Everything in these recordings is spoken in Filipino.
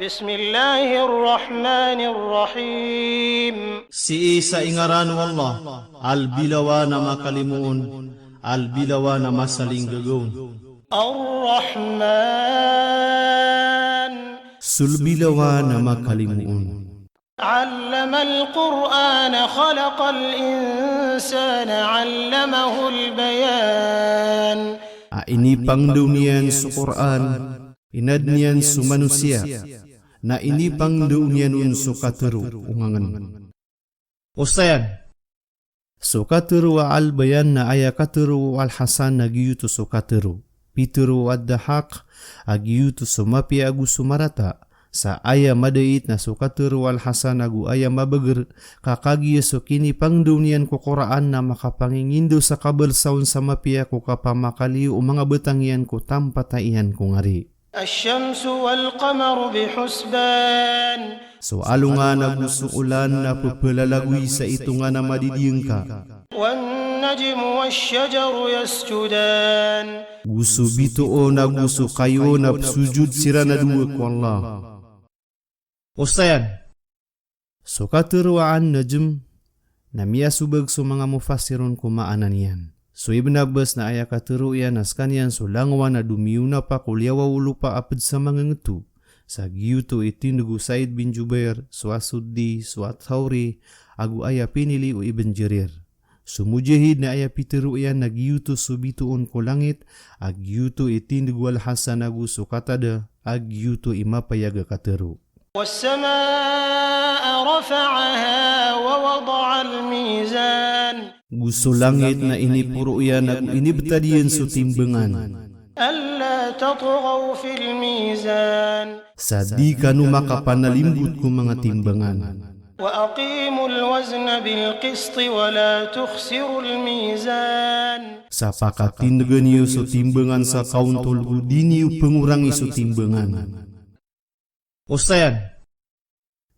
Bismillahirrahmanirrahim. Si sa ingaran Allah, albilawa na makalimuon, albilawa na masaling gagawin. Ar-Rahman. Sulbilawa na makalimuon. علم القرآن خلق الإنسان علمه البيان. Ini pangdunian sa Quran, inadnian sa manusia, na ini pangdunian sa katero ungangan. Ustayan, so katero al bayan na aya katero al hasan na giyuto so katero. Pitero ad-dahak agiyuto so mapi agu sumarata. Sa aya madait na so katero al hasan agu aya mabager kakagiya so kini pangdunian ko Quran na makapangingindo sa kabel saun sa mapiya ko kapamakaliw o mga betangian ko tampataihan ko ngari. الشمس والقمر بحسبان. So alungan na gusto ulan na pupalalagoy sa ito nga na madidiyeng ka. والنجم والشجر يسجدان. Gusto bituo na gusto kayo na sujud sira na duwa ko Allah. Ustayan, so katuruan najm na miya subag so mga mufassirun kumaanan yan. So Ibn Abbas na aya katuro yan as kanyan so langwa na dumiuna pa kulyawa ulupa apad sa mga ngetu. Sa giyuto itinugu Said bin Jubair, so Asuddi, so Athawri, agu aya pinili o Ibn Jarir. So mujahid na aya pitiro yan na giyuto so bituon ko langit, ag giyuto itinugu al-hasan agu so katada, ag giyuto imapayaga katuro. والسماء رفعها ووضع الميزان. Gusto langit na ini puro yan ag inibtadiyan so timbangan. ألا تطغوا في الميزان. Sa di ka no makapanalimbut ko mga timbangan. وأقيموا الوزن بالقسط ولا تخسروا الميزان. Sa pakatindagan niyo so timbangan sa kauntol ko di niyo pengurangi so timbangan. Ustayan,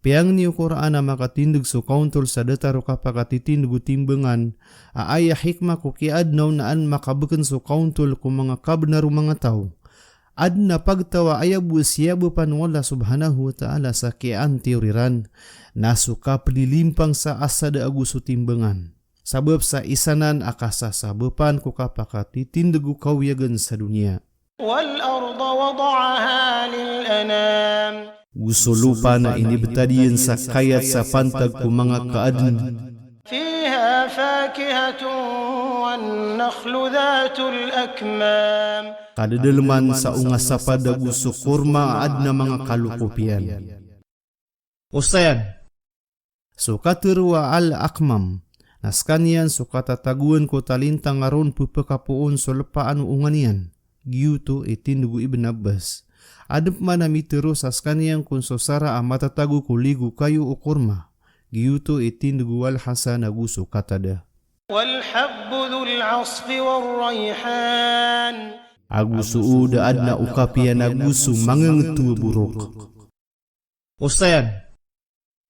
piyang niyo Quran na makatindag so kauntol sa dataro kapakatitindag timbangan, aaya hikma ko kiadnaw naan makabakan so kauntol ko mga kabnaro mga tao. Adna pagtawa ayabu siyabu panwala subhanahu wa ta'ala sa kian teoriran, nasuka pelilimpang sa asada agu so timbangan. Sabab sa isanan akasa sabapan ko kapakatitindag kawiyagan sa dunia. والأرض وضعها للأنام. Gusto lupa na inibtadiyan sa kayat sa pantag ko mga kaadn. فيها فاكهة والنخل ذات الأكمام. Kadadalman sa ungasapad na gusto kurma ad na mga kalukupian. Ustayan, so katurwa al-akmam, naskanyan so katataguan ko talintang aron pupakapuon so lepaan unganian. Giyuto itinugu Ibn Abbas. Adap man na mitero sa skanyang kung sosara ang matatago kuligo kayo o kurma. Giyuto itinugu al-hasan aguso katada. والحب ذو العصف والريحان. Aguso uda ad na ukapian aguso mangangetu buruk. Ustayan,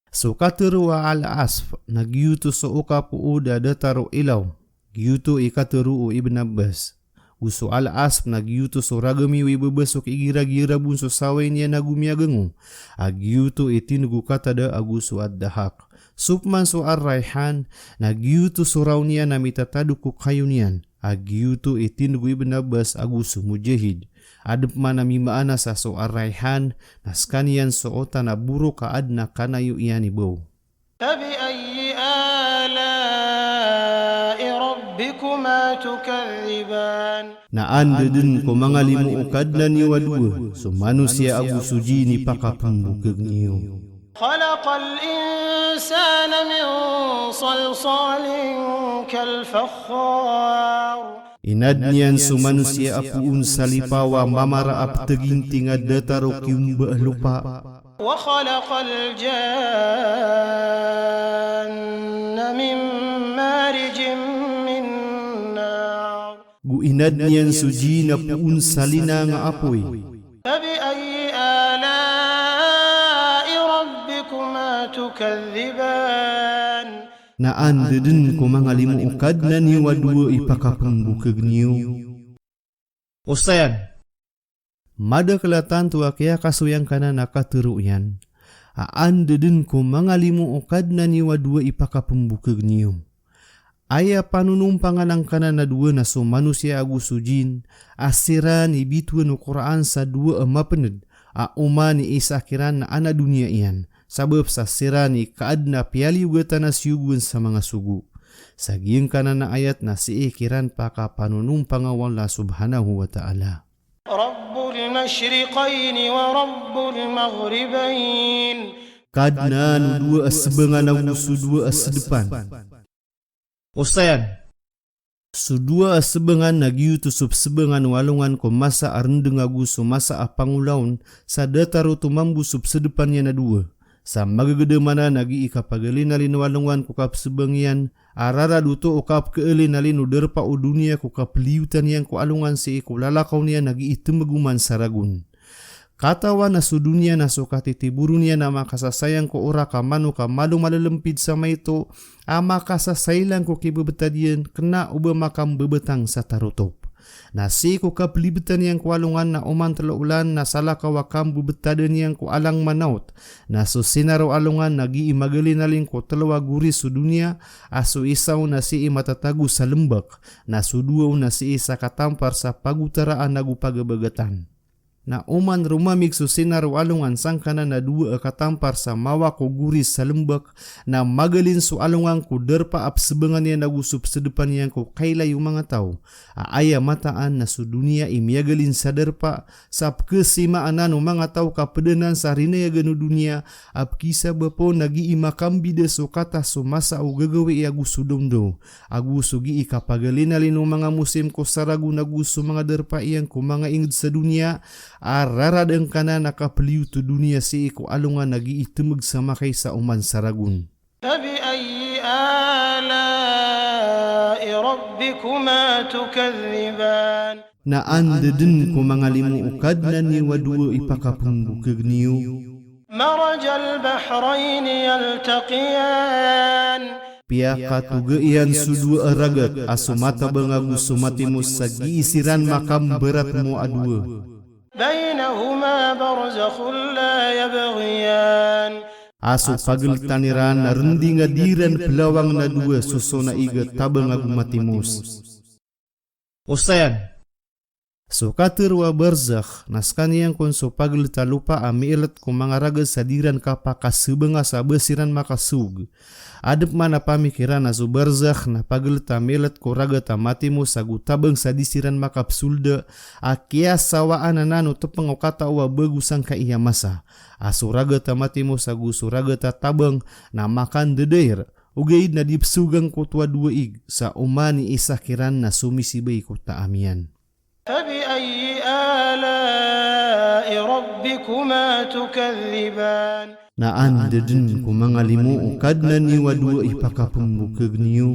so katurwa al-asf na giyuto so ukapu uda dataro ilaw. Giyuto ikaturu o Ibn Abbas. Uso al-asp nagyuto so ragami wibabasok igira-gira bunso saway niya nagumiagango. Agyuto itinugu katada aguso ad-dahak. Supman so ar-rayhan nagyuto so raw niya na mitatado ko kayo niyan. Agyuto itinugu Ibn Abbas aguso mujahid. Adap man na mimaana sa so ar-rayhan naskaniyan so ota na buro kaad na kanayo iyan ibaw. فبأي آلاء ربكما تكذبان. Naandadun ko mga limuukad na niwadwa, so manusia agu suji ni pakapambugag niyo. خلق الإنسان من صلصال كالفخار. Inadnian so manusia apuun sa lipawa mamaraap taginting at dataro kiumba lupa. وخلق الجان من مارج من نار. Guinadnian so jina puun sa lina nga apoy. فبأي آلاء ربكما تكذبان. Naandadun ko mga limuukad na niwadwa ipakapangbukag niyo. Ustayan, Mada kelatan tua kia kasuyang kana nakateruyan. Aan dedin ko mangalimu ukad na niwa dua ipaka pembukag niyo. Aya panunumpangan ang kana na dua na so manusia agu sujin, asiran ibituan o Quran sa dua mapened, uma ni isakiran na ana dunia iyan, sabab sa sirani kaad na piali weta na siyugun sa mga sugu. Sagiyang kana na ayat na siikiran paka panunumpangan wala subhanahu wa ta'ala. Rabbul mashriqaini wa Rabbul maghribain. Kadna nu dua asbengan agu su dua asdepan. Osayan, sudua sebengan nagiu tusup sebengan walungan ko masa arendeng agusu masa apangulaun sa dataru tumambu sup sedepannya na dua. Sa magagede mana nagi ikapagali nalin walungan kukap sebengian, arara duto ukap keeli nalin uderpa u dunia kukap liutan yang ko alungan si iku lalakaw niya nagi itemeguman saragun. Katawa na su dunia na so katitiburu niya na makasasayang ko ora ka manu ka malu malalempid sa mayto, ama kasasailan ko kibebetadian kena uba makam bebetang sa tarutop. Nasi ko kaplibetan yang kualungan na oman telaulan na salah kawakam bebetadan yang ku alang manaut. Na so sinaro alungan nagi imagali nalin ko telawa guri su dunia, aso isaw na si imatatagu sa lembak, na su duaw na si isa katampar sa pagutaraan nagu pagabagatan. Na uman rumamig su sinar walungan sangkana na dua katampar sa mawa ko guris sa lembak na magalin su alungan ko derpa ap sebengan yan nagusup sedepan yang ko kailay yung mga tao. Aaya mataan na su dunia imiagalin sa derpa sa kesimaan no mga tao kapedenan sa rinaya ganu dunia ap kisa bapo nagi imakambide su kata su masa o gagawe agusu domdo. Agusu gi ikapagalin alin mga musim ko saragu nagusu mga derpa iyang ko mga ingid sa dunia. Araradeng kana nakapeliu tu dunia si iku alungan nagi itemeg sama kay sa uman saragun. Fabi ayyi ala'i rabbikuma tukadziban. Na andeden ko mangalimu ukad na ni wadua ipakapumbukag niyo. Marajal bahrain yaltaqiyan. Pia katuga iyan sudua aragat asumata bangagu sumatimu sa giisiran makam berat mo adua. Bainahuma barzakhun la yabghiyan. Aso pagel taniran na rendi nga diran pelawang na dua suso na iga tabang agumatimus. Osayan, so katerwa barzakh naskaniyang kon so pagel talupa amiilat kung mga raga sadiran kapakasubanga sa besiran makasug. Adep mana pamikiran na so barzakh na pagel tamilat ko raga tamatimu sa gutabang sa disiran makapsulda akia sawaan na nano tepang o katawa bagusang ka iya masa. Aso raga tamatimu sa gusu raga tatabang na makan dedair ugaid na dipsugang ko tua dua ig sa umani isakiran na sumisibay ko taamian. Fabi ayyi ala'i rabbikuma tukadziban. Na andeden ko mangalimu ukad na ni wadua ipakapumbukag niyo.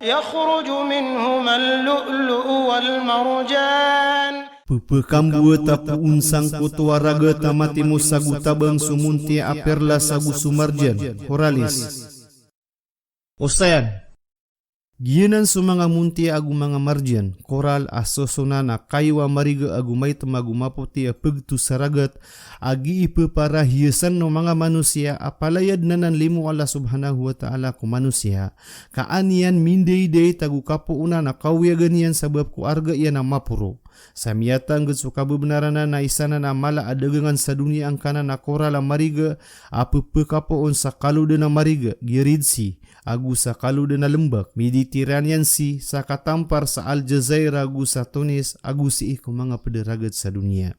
Yakhruju minhuma al-lu'lu'u wal-marjan. Pupekambu tapu unsang kutua raga tamatimu sagu tabang sumunti aperla sagu sumarjan. Horalis. Osayan. Giyanan su mga munti agu mga marjan, koral asosona na kaywa mariga agu may tamagumaputi a pagtu saragat, agi ipe para hiyasan no mga manusia apalayad na nanlimu Allah subhanahu wa ta'ala ku manusia, kaanian mindey-day tagu kapuuna na kawiyagan yan sabab ku arga yan na mapuro. Samiyatan gud su kabebenaran na isana na mala adagangan sa dunia ang kana na koral a mariga, apepe kapoon sa kaluda na mariga, giridsi, agu sa kaluda na lembak, Mediterranean Sea, sa katampar sa Aljazair agu sa Tunis, agu si iko mga pederagat sa dunia.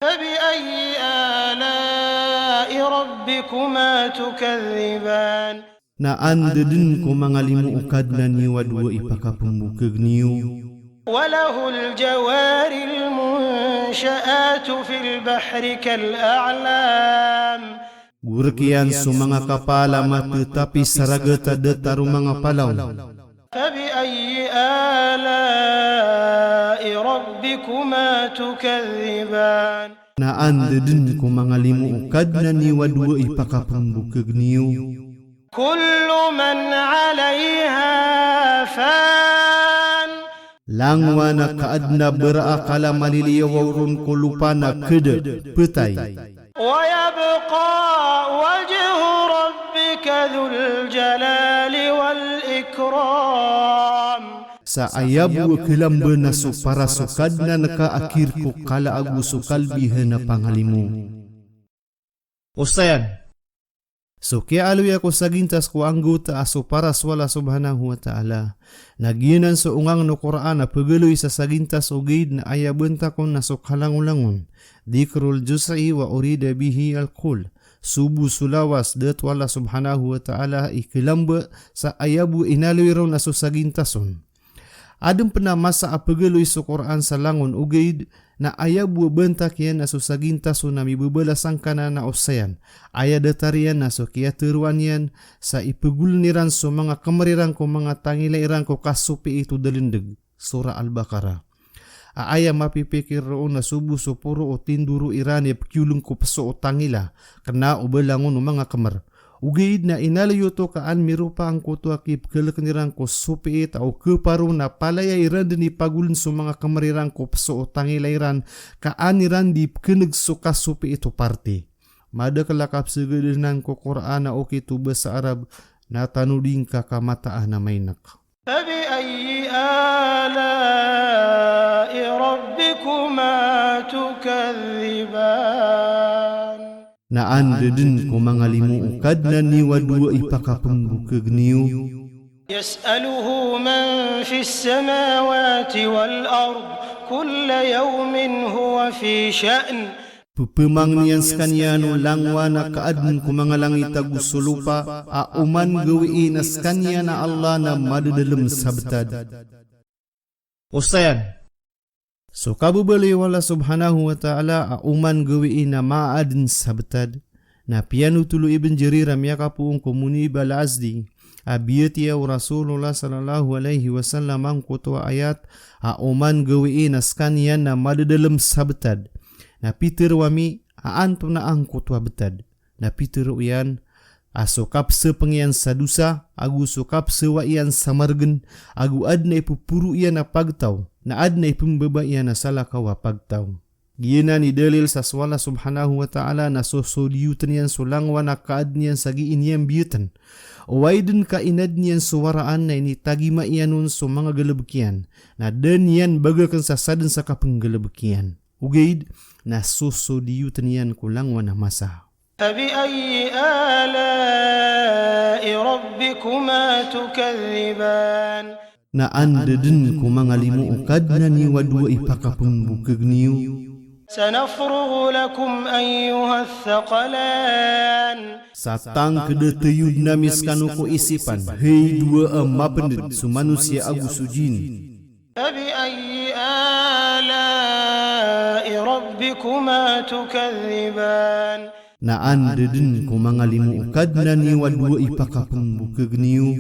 Fabi ayyi ala'i rabbikuma tukadziban. Na andeden ko mangalimu ukad na niwa dua ipakapumbukag niyo. Walahul jawaril munsha'atu fil bahri kal'a'lam. Gurkian su mga kapala matetapi saragata dataru mga palaw. Fabi ayyi ala'i rabbikuma tukadziban. Na andeden ko mangalimu ukad na niwa dua ipakapumbukag niyo. Kullu man 'alayha fan. langwana kaadna berakala maliliyawurun kulupana kede petai. ويبقى وجه ربك ذو الجلال والإكرام. Sa ayabu kelamba naso para sukadna naka akhirku kala agu sukalbi hena pangalimu. Ustayan, so kaya aluya ko sagintas ko anggota aso para swala subhanahu wa ta'ala. Naginan so ungang no Quran na pagaloy sa sagintas o gid na ayabenta ko naso kalangulangon. Dikrul jusai wa urida bihi al-kul. Subu sulawas dat wala subhanahu wa ta'ala ikilamba sa ayabu inaloy raw naso sagintason. Adem pernah masa apagaloy sa Quran sa langon ugaid na ayabu bentak yan na susagintas so nami bebelasang kana na usayan. Aya datarian na so kia teruan yan sa ipagulniran so mga kamariran ko mga tangilairan ko kasupi itu dalindag. Surah Al-Baqarah. Aya mapipikir roon na subu so puro o tinduru irani pagkulong ko paso o tangila kana ubalangon o mga kamar. Ugaid na inalayo to kaan mirupa ang kuto akip kelakniran ko supiit o keparu na palaya iran din ipagulun so mga kamariran ko paso o tangilairan kaan iran di keneg so kasupiit o parte. Mada kalakap segedinan ko Quran na oki tu bahasa Arab na tanuding kakamataan na maynak. فبأي آلاء ربكما تكذبان. Na andedin ko mga limu ukad na ni wadua ipakapembukag niyo. يسأله من في السماوات والأرض كل يوم هو في شأن. Pupemang niyan skanyano langwa na kaadun ko mga langit agusulupa auman gawiin na skanya na Allah na madadalam sabtad. Ustayan, so kabubali wala subhanahu wa ta'ala auman gawiin na maadin sabtad na pianu tulu ibn Jarir amyaka puong komuni balazdi abiyati ya Rasulullah sallallahu alaihi wasallam ang kutwa ayat auman gawiin na skanya na madadalam sabtad. Na Peter wami aanto na ang kutwa betad. Na Peter uyan asokap se pengyan sadusa agu sokap se waian samargen agu ad na ipupuru iyan na pagtaw na ad na ipumbaba iyan na salakawa pagtaw. Giyana ni dalil sa swala subhanahu wa ta'ala na sosodiyutan yan sulangwa na kaad niyan sagiin yan biyutan. O waidun ka inad niyan suwaraan na initagima iyanun so mga galabkian na dan yan bagakan sa sadan sa kapanggalabkian. Ugaid na susodiyutan yan kulang wana masa. فبأي آلاء ربكما تكذبان. Na andedin ko mga limu ukad na ni wadua ipakapumbukag niyo. سنفرغ لكم أيها الثقلان. Satang kedatayud na miskano ko isipan. Hei dua mapended su manusia agu sujin. فبأي آلاء ربكما تكذبان. Na andedin ko mga limu ukad na ni wadua ipakapumbukag niyo.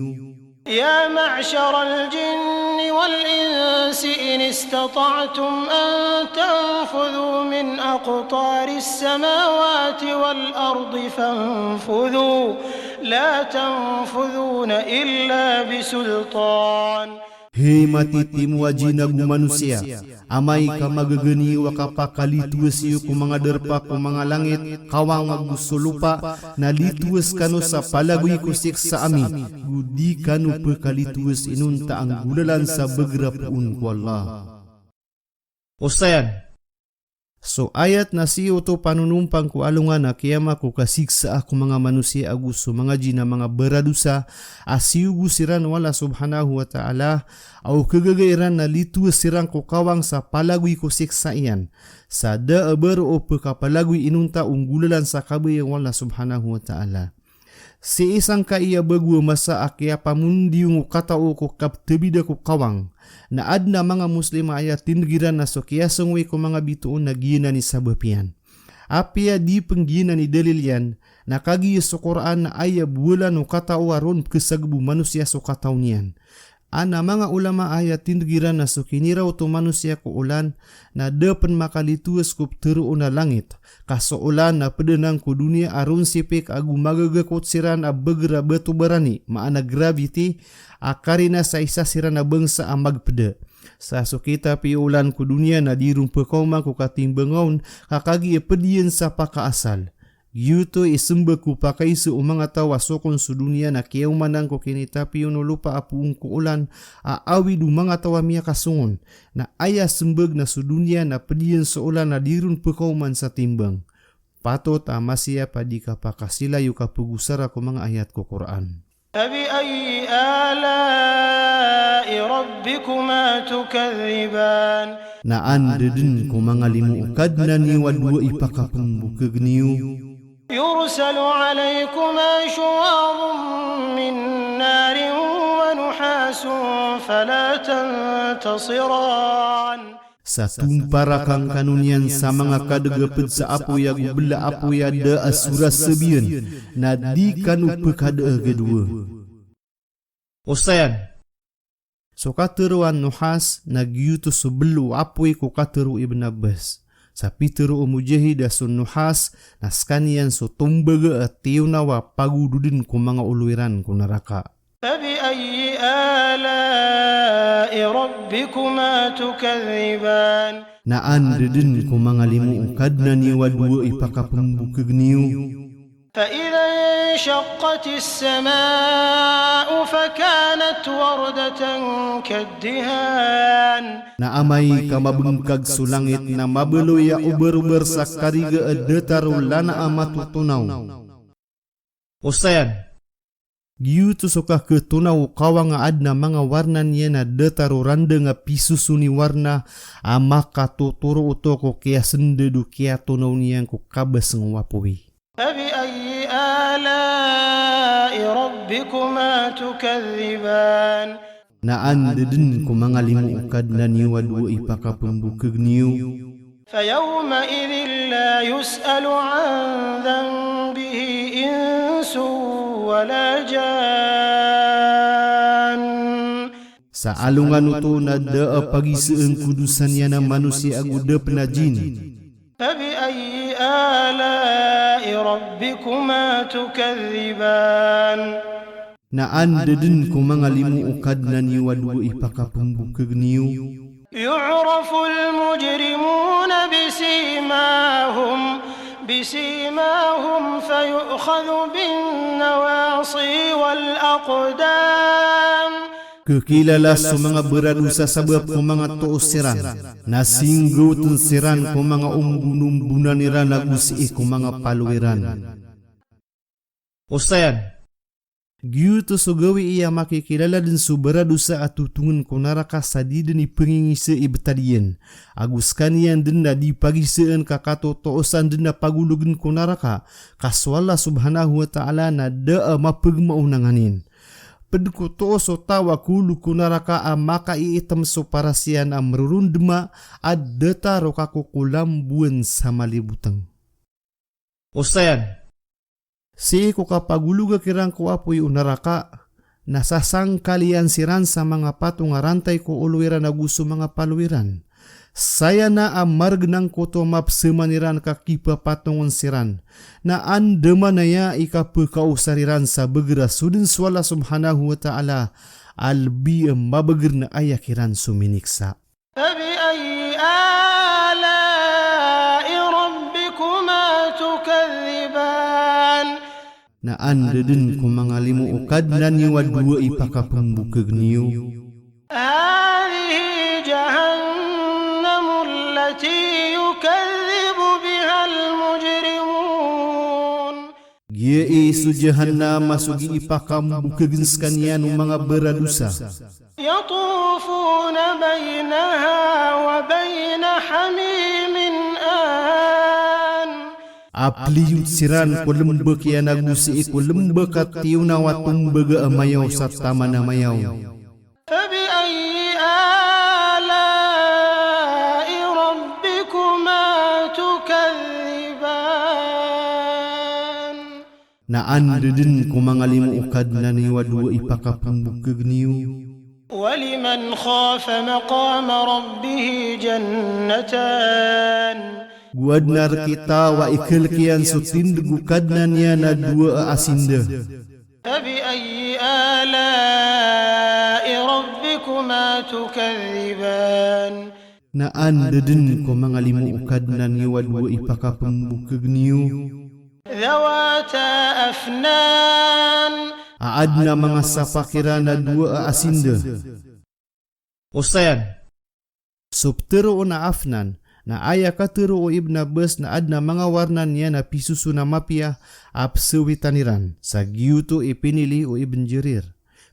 يا معشر الجن والإنس إن استطعتم أن تنفذوا من أقطار السماوات والأرض فانفذوا لا تنفذون إلا بسلطان. Hei matitim wajinag manusia, amay ka magagani wa kapakalituas iyo kung mga derpa kung mga langit, kawang magusulupa, na lituas kano sa palagoy kusik sa ami, gudi kano pekalituas inunta ang gulalan sa begrapuun ko Allah. Ustayan, so ayat na siyo to panunumpang ko alungan na kiyama ko kasiksa ako mga manusia aguso mga jina mga beradusa asiyo gusiran wala subhanahu wa ta'ala au kegagairan na litu sirang ko kawang sa palagui ko siksa iyan sa daabar o pekapalagui inunta unggulalan sa kabayang wala subhanahu wa ta'ala. Si isang kaiya bagwa masa akya pamundi yung katao ko kaptebida ko kawang na ad na mga Muslim ay tingiran na so kaya sungwi ko mga bituon na gina ni sabapian. Apia di penggina ni dalil yan na kagiya sa Quran na aya bulan o katao aron kesagbu manusia so katao niyan. Ana mga ulama ayat tindiran na sukiniraw to manusia ko ulan na depan makalituas kup teru una langit. Kaso ulan na pedenang ku dunia arun sipik agu magagakot siran a begera batu berani maana gravity akarina sa isa siran a bangsa amag pede. Sa sukita pi ulan ku dunia na dirung pekoma ku katimbangaun kakagi pedian sa paka asal. Yuto isembe ku pakai su umang atau wasokon su dunia na kiau manang ko kini tapi uno lupa apu ungku ulan a awi dumang atau amia kasungon na ayah sembeg na su dunia na pedian su ulan na dirun pekauman sa timbang. Patot amasia padika pakasila yuka pugusara ko mga ayat ko Quran. فبأي آلاء ربكما تكذبان Na andedin ko mga limuukad na ni wadwa ipakapambukagniyo. يرسل عليكما شواظ من نار ونحاس فلا تنتصران Sa tumparakang kanunian sa mga kadagapid sa apo ya gubla apo ya da asura sebian na di kanu pekada gedua. Osayan. So kateruan nuhas nagyuto sebelu apoy ko kateru Ibn Abbas. Sa piteru umujahid sun nuhas naskanian so tumbaga at tiyunawa pagududin ko mga uluiran ko naraka. فبأي آلاء ربكما تكذبان Na andedin ko mga limuukad na ni wadwa ipakapumbukagniyo. فإذا انشقت السماء فكانت وردة كالدهان Na amay kamabengkag sulangit na mabeloya uber-uber sa kariga adetaru lana amatutunaw. Osayan. Giyuto suka ketunaw kawa nga adna mga warna niya na detaru randa nga pisusuni warna amaka tuturo utoko kaya sendedu kaya tunaw niya ko kabas ng wapoy. فبأي آلاء ربكما تكذبان Na andedin ko mga limuukad na niwadwa ipakapambukagniyo. فيومئذ لا يسأل عن ذنبه إنس ولا جان Sa alungan uto na daa pagiseeng kudusan niya na manusia agudap na jin. فبأي آلاء ربكما تكذبان Na andedin ko mga limuukad na niwadwa ipakapumbukagniyo. يعرف المجرمون بسيماهم فيؤخذ بالنواصي والأقدام Kekilala sa mga beradusa sabab ko mga tuusiran. Nasinggo tunsiran ko mga umbunumbunan nira nagusi ko mga paluiran. Osayan. Giyuto so gawi iya makikilala din so beradusa at tutungan ko naraka sa di din ipangingisa ibetadian. Agus kanian din na di pagisaan kakatotoosan din na pagulugan ko naraka. Kaswala subhanahu wa ta'ala na daa mapagmaunanganin. Pedko to so tawa kulu kunaraka maka iitam so parasian merurundma ad detaro kakukulam buan sa malibutang. Osayan. Si ko kapaguluga kirang ko apoy unaraka nasasang kalian siran sa mga patong arantay ko uluiran na gusto mga paluiran. Saya na amarg ng koto mapsemaniran kakipa patungon siran na andema na ya ikapakausariran sa begera sudin swala subhanahu wa ta'ala albi mabagir na ayakiran suminiksa. فبأي آلاء ربكما تكذبان Na andedin ko mga limuukad na niwadwa ipakapumbukagniyo. هذه جهنم التي يكذب بها المجرمون Gia isu jahannam masugi ipakambukagins kanian mga beradusa. يطوفون بينها وبين حميم آن Apliyut siran ko lembek ya nagusi ko lembek at tiuna watung baga amayaw sa tama na mayaw. فبأي آلاء ربكما تكذبان Na andedin ko mga limuukad na niwadwa ipakapumbukagniyo. ولمن خاف مقام ربه جنتان Guadnar kita wa ikil kian sutindu kadnanya na dua asinda. فبأي آلاء ربكما تكذبان Na andeden ko mangalimu kadnan ni wa dua ipakapembu kegniu. ذواتا أفنان Aadna mga sapakira na dua asinda. Usayan. Subtero na afnan. Na aya katero o Ibn Abbas na adna mga warnan niya na pisusu na mapia apsewitaniran sa giyuto ipinili o Ibn Jarir.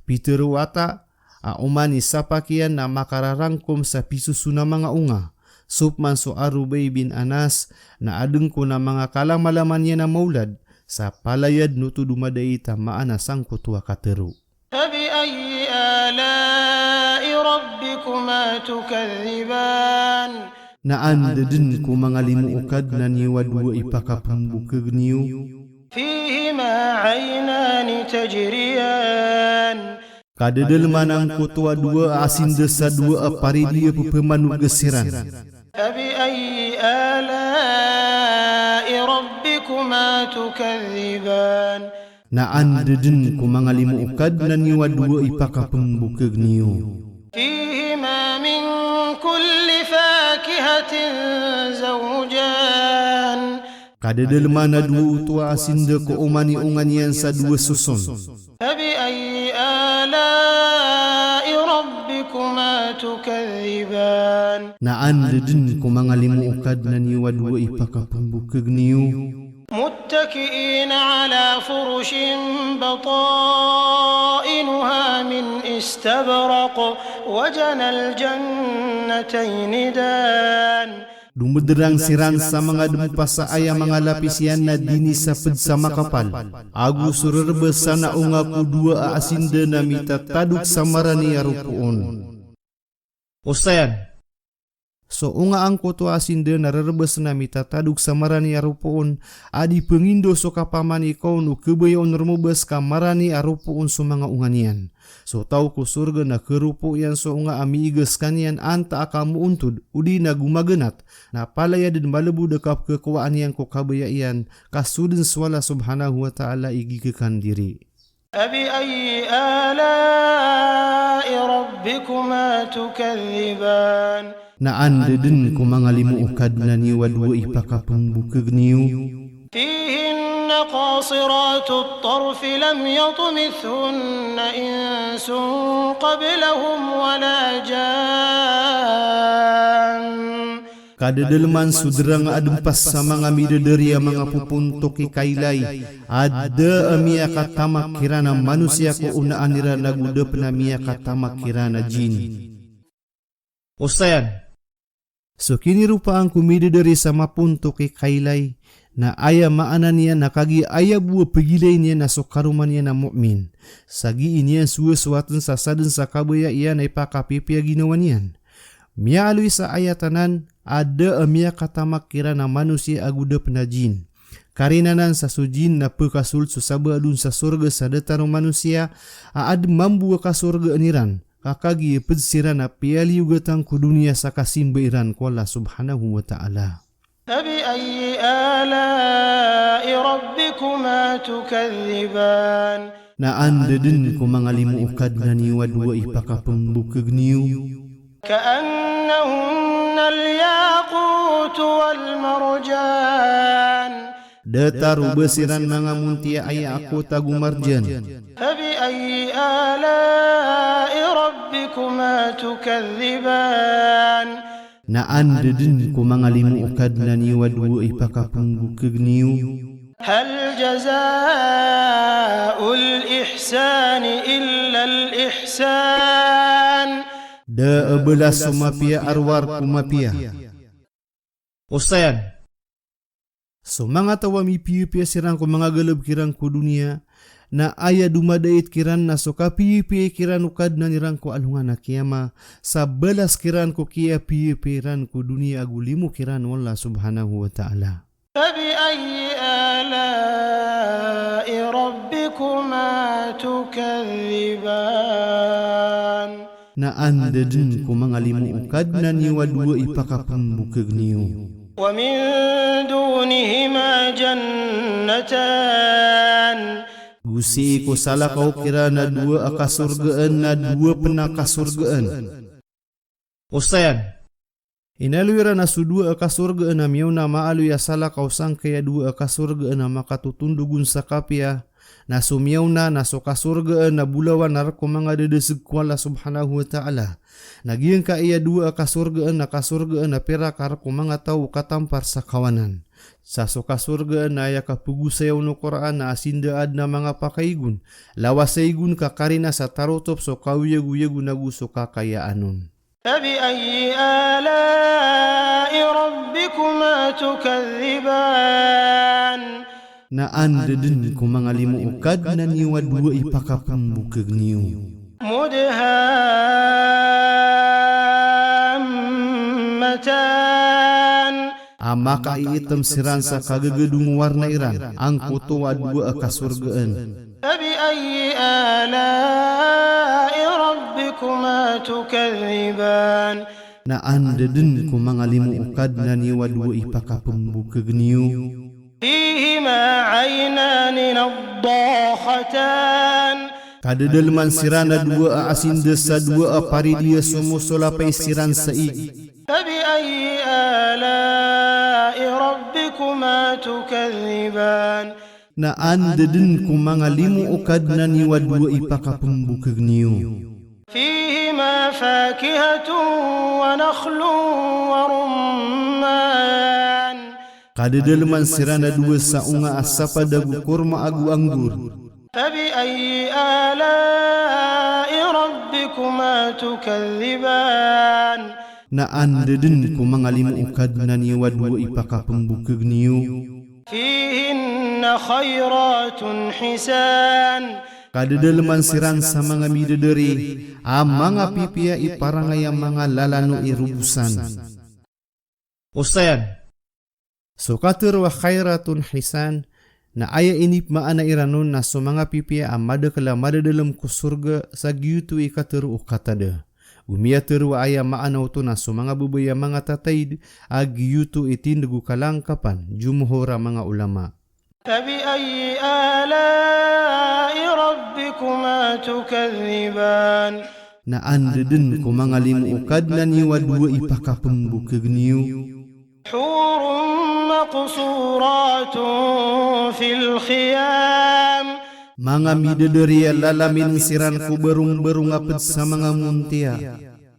Pitero wata a umani sapakian na makararangkom sa pisusu na mga unga. Supman so Arubay bin Anas na adeng ko na mga kalamalaman niya na maulad sa palayad nuto dumaday tamaan na sang kutua katero. فبأي آلاء ربكما تكذبان Naandeden ko mangalimu ukad na niwa dua ipakapembu kegniu. فيهما عينان تجريان Kadedelman ang kutua dua asin desa dua apari dia pepemanu gesiran. فبأي آلاء ربكما تكذبان Naandeden ko mangalimu ukad na niwa dua ipakapembu kegniu. فيهما من كل فاكهة زوجان Kadedelman na dua utua asin de ko umani unganian sa dua susun. فبأي آلاء ربكما تكذبان Naandeden ko mangalimu ukad na niwa dua ipakapembu kegniu. متكئين على فرش بطائنها من استبرق وجنى الجنتين دان Dumederang sirang sa mga dumpasa aya mga lapisian na dini sa sama kapal. Agu surerbesa na ungaku dua aasinda na mitataduk samarani arupuon. Usayan. So unga ang kutu asinda na rerbes na mitataduk samarani arupuon adi pengindo so kapaman ikaw no kebayon remubes kamarani arupuon so mga unganian. So tau ko surga na kerupo yan so unga amiigas kanian anta akamu untud udi na gumagenat na palaya din balebu dekap kekuaan yang ko kabayaian kasudin swala subhanahu wa ta'ala igigekan diri. فبأي آلاء ربكما تكذبان Naandeden ko mangalimu ukad na niwa dua ipakapembu kegniu. فيهن قاصرات الطرف لم يطمثهن إنس قبلهم ولا جان Kadedelman sudrang adempas sa mga midederia mga pupuntok ikailay. Ada amia katama kirana manusia ko unaan nira nagudep na mia katama kirana jin. Usayan. So kini rupa ang kumidederi sa mapuntok ikailay na aya maanan niya nakagi aya buwa pegilay niya na sokaruman niya na mu'min. Sagi inian suwaswatan sa sadun sa kabaya iyan ay pakapipia ginawa niyan. Mialoy sa ayatanan ada amia katamak kira na manusia agudep na jin. Karinanan sa sujin na pekasul susaba adun sa surga sa dataro manusia aad mambu ka surga aniran. Kakagi pedsiran na piali ugatang ku dunia sa kasimbairan ko Allah subhanahu wa ta'ala. فبأي آلاء ربكما تكذبان Naandeden ko mangalimu ukad na niwa dua ipakapembu kegniu. كأنهن الياقوت والمرجان Dataru besiran mga muntia aya aku tagumarjan. فبأي آلاء ربكما تكذبان Naandeden ko mangalimu ukad na niwa dua ipakapembu kegniu. هل جزاء الإحسان إلا الإحسان Da belas sumapia arwar kumapia. Usayan. So mga tawami piyu-piya sirang ko mga galab kirang ko dunia na aya dumadait kiran na so kapiyu-piya kiran ukad na nirang ko alungan na kiyama sa belas kiran ko kia piyu-piran ko dunia agulimu kiran wallah subhanahu wa ta'ala. فبأي آلاء ربكما تكذبان na anda din ko mangalimu ukad na niwa dua ipakapambukag niyo. ومن دونهما جنتان Gusi ko sala kau kira na dua akasurgaan na dua penakasurgaan. Ustayan, inaluira na su dua akasurgaan na miyaw na maaluya sala kau sang kaya dua akasurgaan na makatutundugun sa kapya na sumiyaw na so kasurgaan na bulawan na rako mga dedeseg ko Allah subhanahu wa ta'ala. Nagiyang ka iya dua kasurgaan na pera karako mga tao katampar sa kawanan. Sa kasurgaan na aya kapugusayaw no Quran na asindaad na mga pakaigun. Lawasaygun ka karina sa tarotop so kawiyagu-yagu na gusto kakayaanon. فبأي آلاء ربكما تكذبان Na anda din ko mga limuukad na niwa dua ipakapambukag niyo. مدهامتان Ama kaiitam siran sa kagagadung warna iran ang kutuwa dua akasurgaan. فبأي آلاء ربكما تكذبان Na anda din ko mga limuukad na niwa dua ipakapambukag niyo. فيهما عينان نضاختان Kadadalman sirana dua aasinda sa dua aparidia sumusulapay siran sa igi. فبأي آلاء ربكما تكذبان Na anda din ko mga limuukad na niwa dua ipakapambukag niyo. فيهما فاكهة ونخل ورمان Kadadalman sirana dua sa unga asapa dagu kurma agu anggur. فبأي آلاء ربكما تكذبان Na anda din ko mga limuukad na niwa dua ipakapambukag niyo. فيهن خيرات حسان Kadadalman siran sa mga midadari, ang mga pipiya iparangay ang mga lalano irubusan. Ustayan, sukatir wa khairatun hisan, na aya inip maana iranon na so mga pipiya ang madakala madadalam ko surga sa giyutu ikatir o katada. Umiyatir wa aya maanaw to na so mga bubaya mga tatay ag giyutu itindugu kalangkapan jumhora mga ulama. فبأي آلاء ربكما تكذبان Na anda din ko mga limuukad na niwa dua ipakapambukag niyo. حور مقصورات في الخيام Mga midadari lalamin siran ko barung-barung apad sa mga muntia.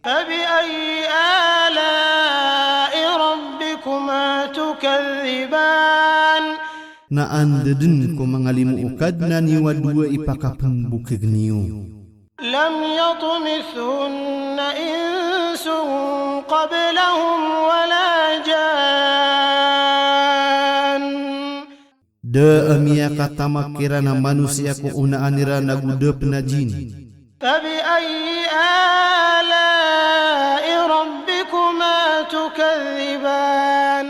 فبأي آلاء ربكما تكذبان Na anda din ko mga limuukad na niwa dua ipakapambukag niyo. لم يطمثهن إنس قبلهم ولا جان Da amia katama kira na manusia ko unaan nira nagudap na jin. فبأي آلاء ربكما تكذبان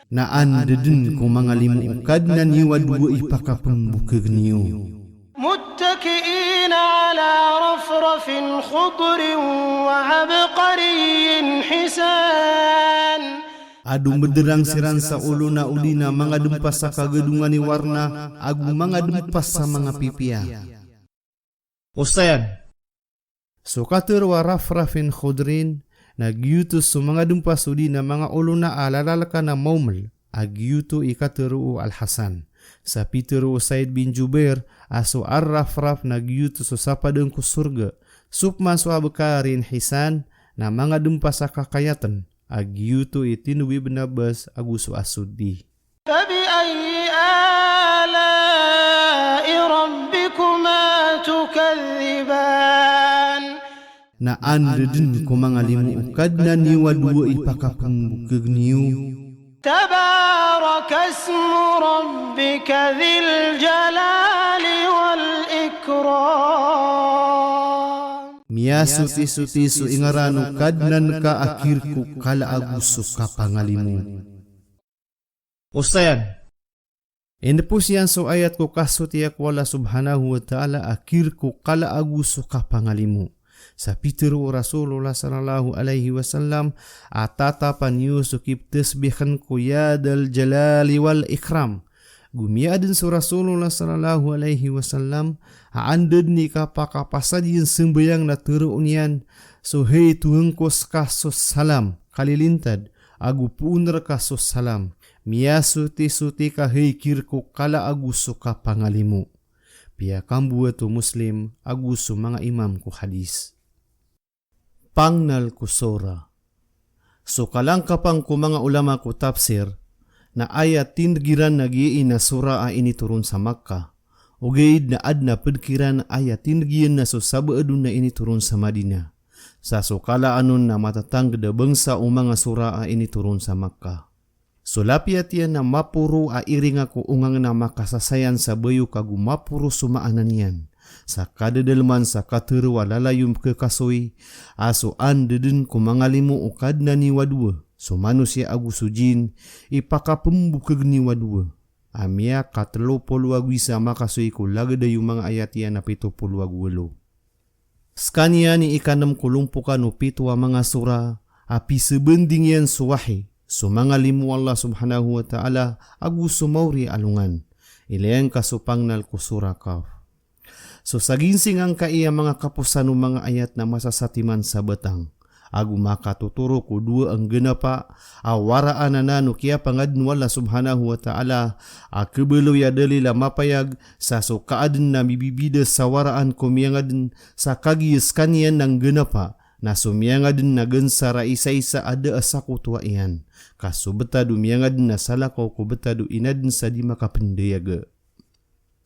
Na anda din ko mga limuukad na niwa dua ipakapambukag niyo. متكئين على رفرف خضر وعبقري حسان Adu mederang siran sa ulo na uli na mga dempas sa kagadungan ni warna agu mga dempas sa mga pipiya. Ustayan, sukatir wa rafrafin khudrin nagyutos sa mga dempas uli na mga ulo na alalalaka na maumel agyuto ikatiru al-Hasan. Sa Peter Usaid bin Jubair aso ar-rafraf nagyutos sa sapadang ko surga supma so abakarin hisan na mga dempas sa kakayatan. Agyuto itinuwi benabas agusu asudi. فبأي آلاء ربكما تكذبان Na anda din ko mga limuukad na niwa dua ipakapambukag niyo. تبارك اسم ربك ذي الجلال والإكرام Mia suti-suti su ingarano kadnan ka akirku kala aguso ka pangalimu. Ustayan, ina po siyan so ayat ko kasuti akwala subhanahu wa ta'ala akirku kala aguso ka pangalimu. Sa Peteru Rasulullah sallallahu alaihi wasallam atatapan yusukib tasbihan ku yadal jalali wal ikram. Gumiadin su Rasulullah sallallahu alaihi wasallam aanded ni kapakapasadin sembayang na teruunian so hei tuheng kos kasus salam kalilintad agu puner kasus salam mia suti ka hei kirku kala agu suka pangalimu. Pia kambu tu muslim agu su mga imam ku hadis. Pangnal ku sura. So kalangkapang ku mga ulama ku tafsir na ayat tindigiran nagiin na sura ini turun sa Makkah. Ugaid na adna pedkiran ayat tindigian na so sabaadun na ini turun sa Madinah. Sa sukala anon na matatang da bangsa o mga sura ini turun sa Makkah. So lapiat yan na mapuro iring ako ungang na makasasayan sa bayo kagu mapuro sumaanan yan. Sa kadadalman sa katerwa lalayum kekasoy, aso andedin kumangalimu ukad na ni wadua, so manusia agu sujin, ipakapembukag ni wadua. Amia katelo poluagwi sa makasoy ko lagada yung mga ayat yan na 70 Skanya ni ikanam kulumpukan o pitwa mga sura, api sebending yan suwahi, so mangalimu Allah subhanahu wa ta'ala agu sumauri alungan. Ilayang kasupangnal ko sura Kaf. So sa ginsing ang kaiya mga kapusan mga ayat na masasatiman sa batang. Agu makatuturo ko dua ang genapa awaraan na nano kaya pangadun wala subhanahu wa ta'ala akebelo ya dalila mapayag sa so kaadun na bibibida sa waraan kumiyangadun sa kagiyas kaniyan ng genapa na sumiyangadun na gensara isa-isa ada asako tuwa iyan. Kaso betadu miyangadun na salakaw ko betadu inadun sa di makapendayaga.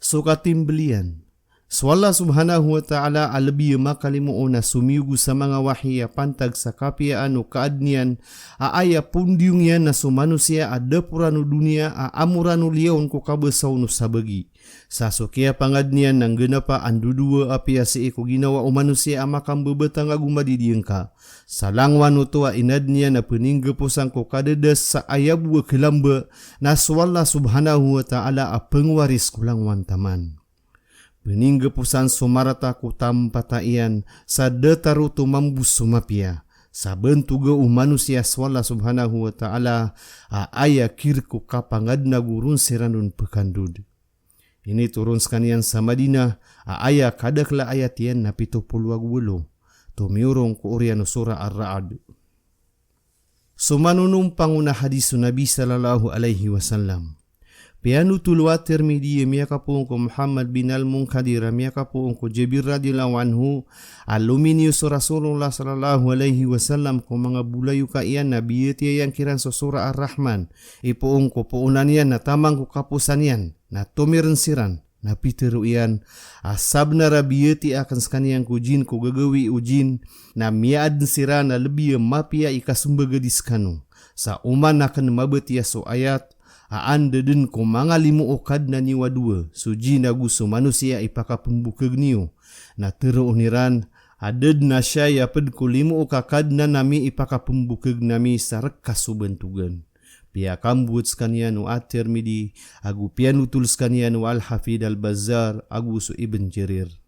So katimbelian. So Allah subhanahu wa ta'ala alabi makalimuo na sumiugo sa mga wahiya pantag sa kapiaan o kaadnian aaya pundiung yan na sumanusia adapurano dunia aamurano liyaon ko kabasaw no sabagi. Sa sukya pangadnian ng genapa andudua apia si iko ginawa o manusia amakambebetang agumadidiyang ka. Sa langwan o tuwa inadnian na peninggapusan ko kadadas sa ayabu kelamba na so Allah subhanahu wa ta'ala apengwaris kulangwan taman. Peninggapusan sumarata ku tampataian sa dataru tumambus sumapia sa bentuga manusia swalla subhanahu wa ta'ala aya kirku kapangad na gurun siranun pekandud. Ini turun sekalian sa Madinah aya kadakla ayat yan na 70 tumiurong ku uriano surah Ar-Ra'd. Sumanunong panguna hadis Nabi sallallahu alaihi wasallam. Pianu tulwa Tirmidhi miyakapung ko Muhammad bin al-Munkadir miyakapung ko Jabir radhiyallahu anhu aluminius Rasulullah sallallahu alaihi wasallam ko mga bulayu ka iyan na biyati yang kiran sa surah Ar-Rahman ipuong ko puunan yan na tamang ko kapusan yan na tumiran siran na piteru iyan asab na rabiyati akan skanyang kujin ko gagawi ujin na miad siran na lebih mapia ikasumbagadis kanu sa uman akan mabetiya so ayat aanda din ko mga limu okad na ni wadua suji na gusto manusia ipakapumbukag niyo na teruuniran adad na siya yapad ko limu okakad na nami ipakapumbukag nami sa rekasubantugan. Pia kambuts kanya no at Tirmidhi agu pianutuls kanya no al-Hafid al-Bazzar agu su Ibn Jarir.